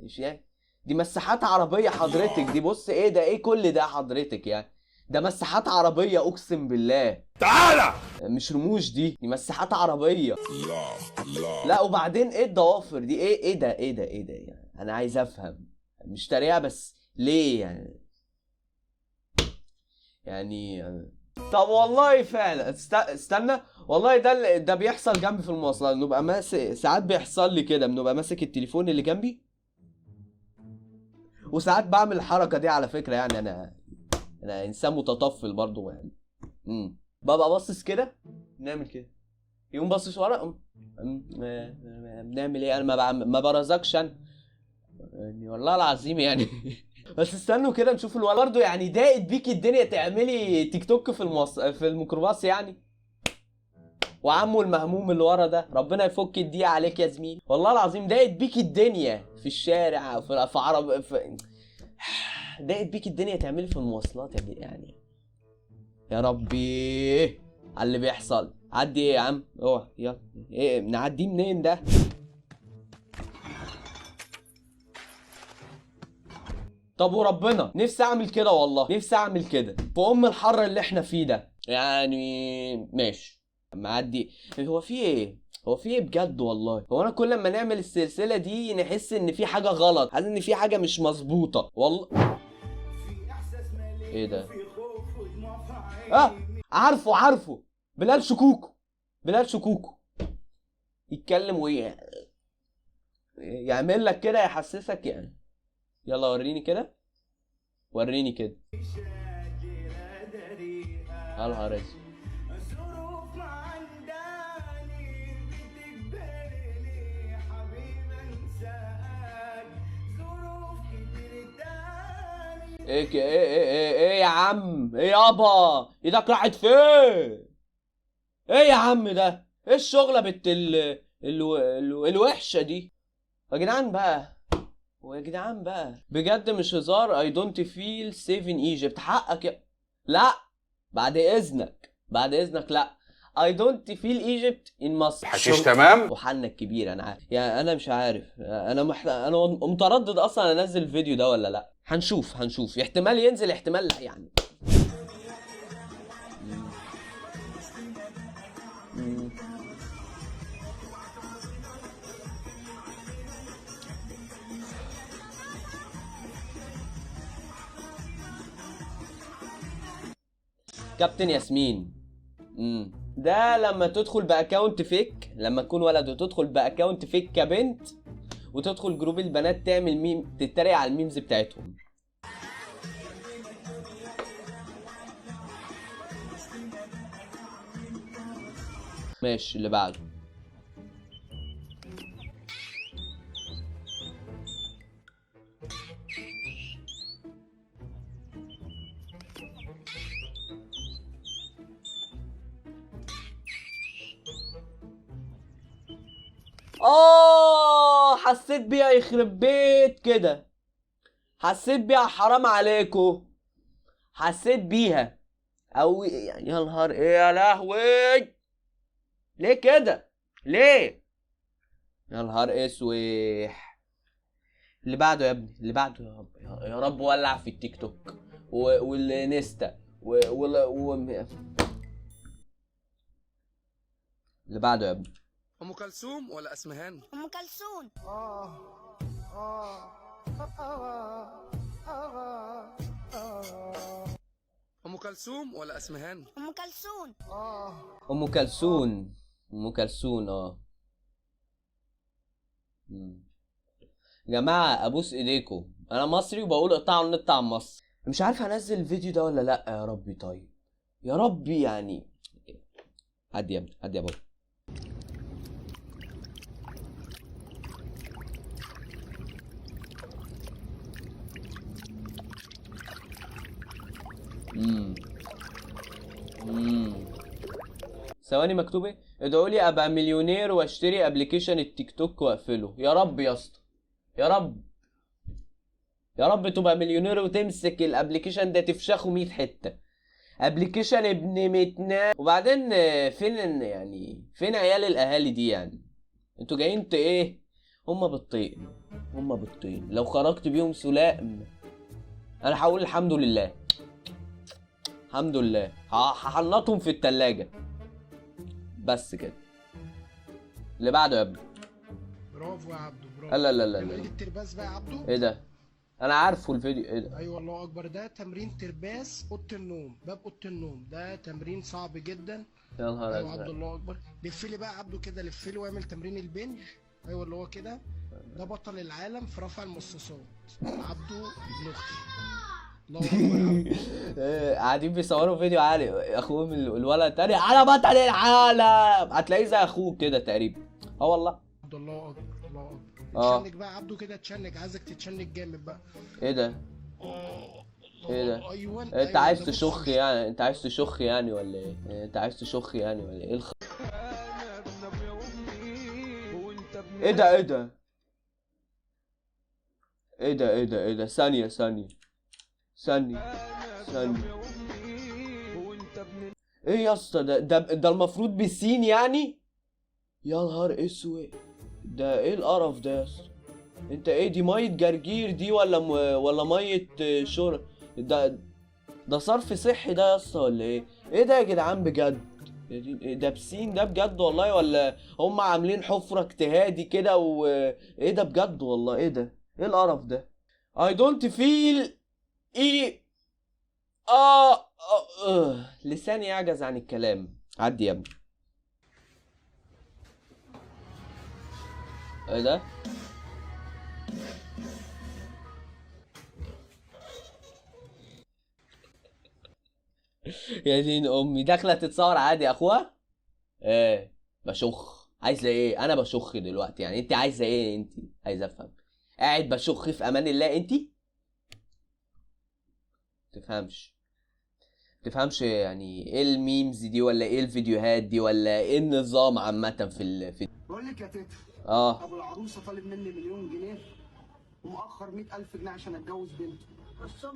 مش يعني دي مساحات عربيه حضرتك، دي بص ايه ده، ايه كل ده حضرتك يعني؟ ده مساحات عربيه اقسم بالله، تعالى. مش رموش، دي مساحات عربيه. لا وبعدين ايه الضوافر دي؟ ايه ده يعني؟ انا عايز افهم، مش تريقه بس ليه يعني؟ يعني طب والله فعلا استنى والله، ده بيحصل جنبي في المواصلات، بنبقى ماسك، ساعات بيحصل لي كده، بنبقى ماسك التليفون اللي جنبي، وساعات بعمل الحركه دي على فكره، يعني انا انسان متطفل برضو يعني. ببقى باصص كده، نعمل كده، يقوم باصص ورا، بنعمل ايه؟ انا ما برزقش انا يعني والله العظيم يعني. بس استنوا كده نشوف الولد برضه، يعني ضاقت بيكي الدنيا تعملي تيك توك في الميكروباص يعني؟ وعمه المهموم اللي ورا ده، ربنا يفك الدقيقة عليك يا زميلي، والله العظيم ضاقت بيكي الدنيا في الشارع، في عرب ضاقت بيكي الدنيا تعملي في المواصلات يعني. يا ربي على اللي بيحصل. عدي ايه يا عم؟ اوه يلا، ايه نعديه منين ده؟ طب وربنا نفسي اعمل كده، والله نفسي اعمل كده في الحر اللي احنا فيه ده يعني. ماشي معدي. هو في ايه بجد والله؟ هو انا كل ما نعمل السلسله دي نحس ان في حاجه غلط، حاسس ان في حاجه مش مظبوطه والله. ايه ده؟ عارفه بلال شكوكو يتكلم وايه يعمل لك كده، يحسسك يعني. يلا وريني كده. يا نهار اسود. ايه يا عم؟ ايه يابا؟ ايدك راحت فين؟ ايه يا عم ده؟ ايه الشغله بنت الوحشه دي؟ يا جدعان بقى بجد مش هزار. I don't feel safe in Egypt. حقك لا، بعد اذنك لا. I don't feel Egypt in مصر. حشيش تمام. وحنا الكبير انا عارف يعني، انا مش عارف، انا متردد اصلا انزل الفيديو ده ولا لا. هنشوف احتمال ينزل احتمال لا يعني. كابتن ياسمين. ده لما تدخل باكونت فيك، لما تكون ولد وتدخل باكونت فيك كبنت، وتدخل جروب البنات تعمل ميم، تتريق على الميمز بتاعتهم. ماشي اللي بعده. حسيت بيها يخرب بيت كده، حسيت بيها حرام عليكم، حسيت بيها او يعني يا نهار ايه يا لهوي، ليه كده؟ ليه؟ يا نهار اسوح. اللي بعده يا ابني، اللي بعده يا رب، يا رب ولع في التيك توك والانستا اللي بعده يا ابني. ام كلثوم ولا اسمهان؟ ام كلثوم. ام كلثوم ولا اسمهان؟ ام كلثوم. ام كلثوم يا جماعه ابوس ايديكم، انا مصري وبقول اقطعوا النت عن مصر. مش عارف هنزل الفيديو ده ولا لا يا ربي. طيب يا ربي يعني. عدي يا ابني، عدي يا بابا. ثواني مكتوب ايه؟ ادعوا لي ابقى مليونير واشتري ابلكيشن التيك توك واقفله. يا رب يا اسطى، يا رب يا رب تبقى مليونير وتمسك الابلكيشن ده تفشخه 100 حته. ابلكيشن ابن متنا. وبعدين فين يعني، فين عيال الاهالي دي يعني؟ انتوا جايين ايه؟ هما بالطين، هما بالطين، لو خرجت بيهم سلام انا هقول الحمد لله، الحمد لله، هحنطهم في التلاجة بس كده. اللي بعده يا ابني. برافو يا عبدو، برافو. لا لا لا تمرين لا، الترباس بقى يا عبدو. ايه ده؟ انا عارفه الفيديو، ايه ده؟ ايوه الله اكبر، ده تمرين ترباس اوضه النوم، باب اوضه النوم، ده تمرين صعب جدا. يا نهار ايوه عبدو ازرق. الله اكبر. لف لي بقى يا عبدو كده، لف لي واعمل تمرين البنج. ايوه اللي هو كده. ده بطل العالم في رفع المصاصات، عبدو ابن اختي. الله اكبر يا عبدو. قاعدين بيصوروا فيديو عالي، اخوهم الولد التاني انا بطل العالم، هتلاقيه زي اخوه كده تقريبا. اه والله. عبدو الله اكبر، الله اكبر. اه. تشنج بقى يا عبدو كده، تشنج، عايزك تتشنج جامد بقى. ايه ده؟ اه ايه ده؟ ايوه انت أيوة، عايز ده بص تشخ وش. يعني؟ انت عايز تشخ يعني ولا ايه؟ انت عايز تشخ يعني ولا ايه ايه ده؟ ايه ده؟ ايه ده؟ ايه ده؟ ايه ده؟ ثانية ثانية ثانية ثانية. ايه يا اسطى ده المفروض بسين يعني؟ يا نهار اسود، ده ايه القرف ده يا اسطى؟ انت ايه دي؟ مية جرجير دي ولا مية شرب؟ ده صرف صحي ده يا اسطى ولا ايه؟ ايه ده يا جدعان بجد؟ ده بسين ده بجد والله، ولا هم عاملين حفرة اجتهادي كده ايه ده بجد والله؟ ايه ده؟ ايه القرف ده؟ I don't feel ايه لساني يعجز عن الكلام. عدي يا ابني. ايه ده؟ يا دين امي، داخله تتصور عادي يا اخوها؟ ايه بشخ؟ عايزه ايه؟ انا بشخ دلوقتي يعني، انت عايزه ايه؟ انت عايزه افهم. قاعد بشخ في امان الله انت؟ تفهمش يعني ايه الميمز دي، ولا ايه الفيديوهات دي، ولا ايه النظام عامه في بقول لك يا تيتا، ابو العروسه طالب مني 1,000,000 جنيه ومؤخر 100,000 جنيه عشان اتجوز بنته.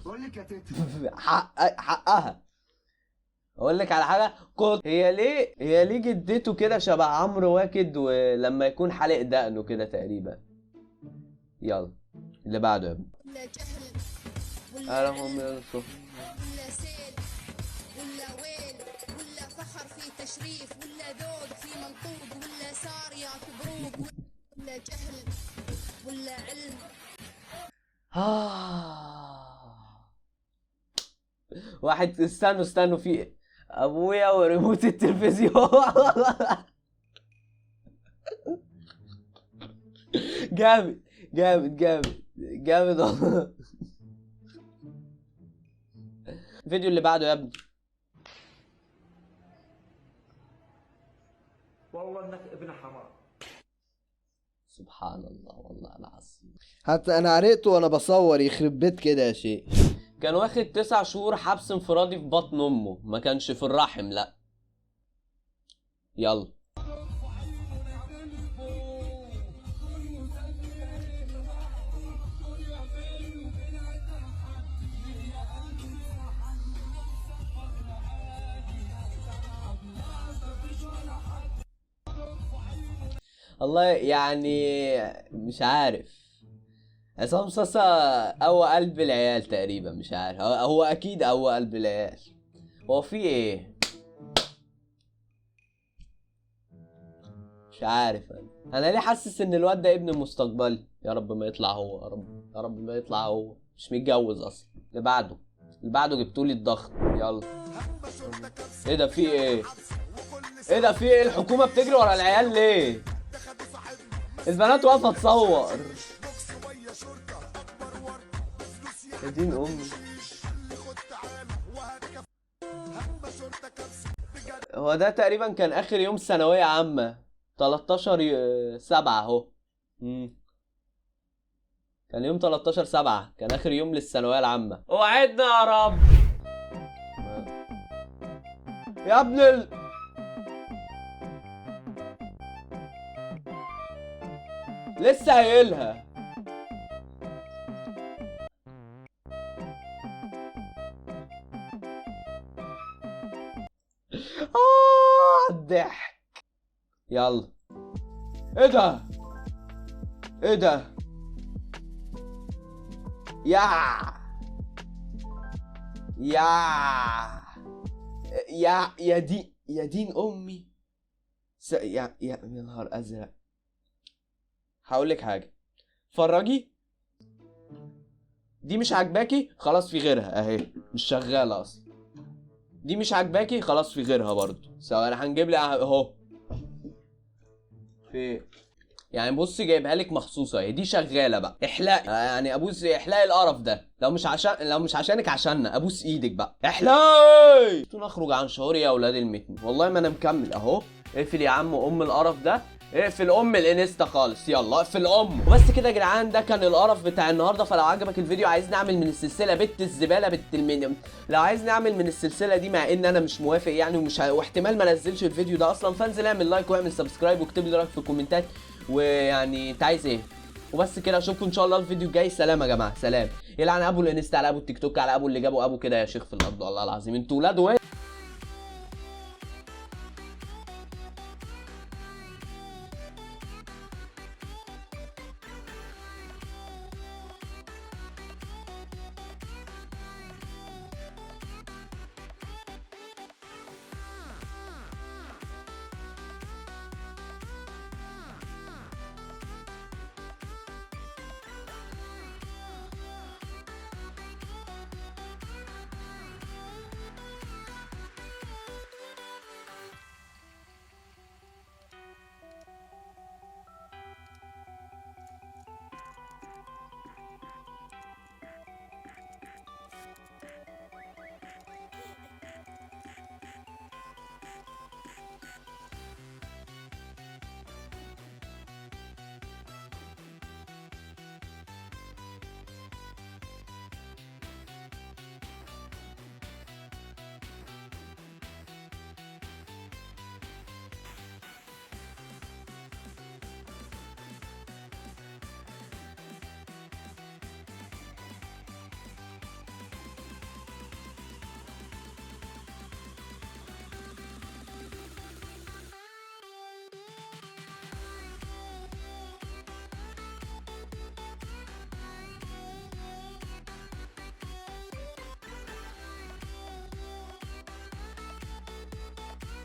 بقول لك يا تيتا، حقها. اقول لك على حاجه، هي ليه جدته كده شبه عمرو واكد ولما يكون حالق دقنه كده تقريبا. يلا اللي بعده يا ابني. ولا جهل انا ولا هم علم ولا سيل ولا ويل ولا فخر في تشريف ولا ذوق في منطوق ولا صار يا كبروك ولا جهل ولا علم. واحد استنوا في ابويا وريموت التلفزيون. جامد جامد جامد جامد والله. الفيديو اللي بعده يا ابني. والله انك ابن حرام. سبحان الله والله العظيم، حتى انا عرقت وانا بصور، يخرب بيت كده يا شيخ. كان واخد 9 شهور حبس انفرادي في بطن امه، ما كانش في الرحم لا. يلا. والله يعني مش عارف، عصام صاصا قوى قلب العيال تقريبا، مش عارف، هو اكيد قوى قلب العيال. هو في ايه؟ مش عارف انا ليه حاسس ان الواد ده ابن مستقبلي. يا رب ما يطلع هو، يا رب يا رب ما يطلع هو، مش متجوز اصلا. اللي بعده جبتولي الضغط. يلا. ايه ده؟ في ايه؟ ايه ده؟ في ايه؟ الحكومة بتجري ورا العيال ليه؟ البنات واقفة تصور. يا دين امي. هو ده تقريبا كان اخر يوم ثانوية عامة، 13/7 اهو. كان يوم 13/7 كان اخر يوم للثانوية العامة. اوعدنا يا رب يا ابن لسه قايلها. الضحك. يلا. ايه ده؟ ايه ده؟ يا دين امي. يا نهار ازرق. هقول لك حاجه، فرجي. دي مش عاجباكي؟ خلاص في غيرها اهي، مش شغاله اصلا. دي مش عاجباكي؟ خلاص في غيرها برضو. سواء هنجيب لي اهو. في يعني بصي جايبها لك مخصوصه اهي، دي شغاله بقى. احلقي يعني، ابوس احلقي القرف ده. لو مش عشانك عشاننا، ابوس ايدك بقى احلقي. نخرج عن شعوري يا اولاد المتن، والله ما انا مكمل اهو. اقفل يا عم القرف ده، اقفل الانستا خالص، يلا اقفل وبس كده يا جدعان. ده كان القرف بتاع النهارده. فلو عجبك الفيديو عايز نعمل من السلسله بنت الزباله بنت المنيم، لو عايز نعمل من السلسله دي، مع ان انا مش موافق يعني واحتمال ما انزلش الفيديو ده اصلا، فانزل اعمل لايك واعمل سبسكرايب واكتب لي رايك في الكومنتات، ويعني انت عايز ايه. وبس كده، اشوفكم ان شاء الله الفيديو الجاي. سلام يا جماعه، سلام. يلعن ابو الانستا على ابو التيك توك على ابو اللي جابوا ابو كده يا شيخ في الارض، والله العظيم انتوا ولاد